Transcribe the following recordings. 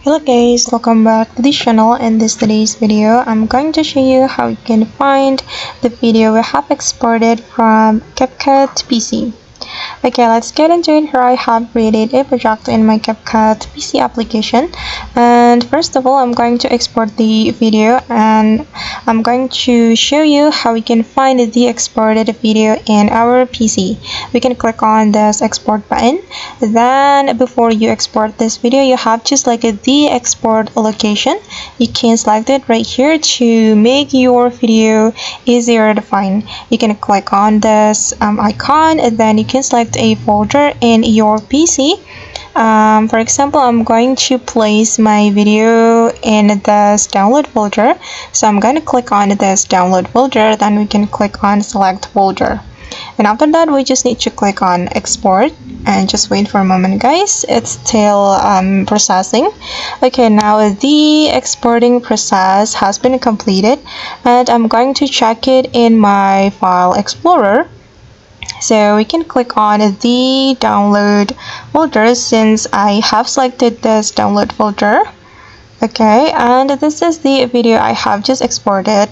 Hello guys, welcome back to this channel. In today's video, I'm going to show you how you can find the video we have exported from CapCut PC. Okay, let's get into it. Here I have created a project in my CapCut PC application, and first of all I'm going to export the video, and I'm going to show you how we can find the exported video in our PC. We can click on this export button. Then before you export this video, you have to select the export location. You can select it right here to make your video easier to find. You can click on this icon, and then you can select a folder in your PC. For example, I'm going to place my video in this download folder, so I'm going to click on this download folder. Then we can click on select folder, and after that we just need to click on export and just wait for a moment, guys. It's still processing. Okay, now the exporting process has been completed, and I'm going to check it in my file explorer. So we can click on the download folder since I have selected this download folder. Okay, and this is the video I have just exported,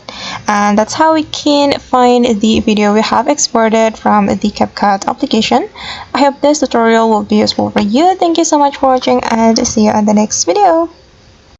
and that's how we can find the video we have exported from the CapCut application. I hope this tutorial will be useful for you. Thank you so much for watching, and see you in the next video.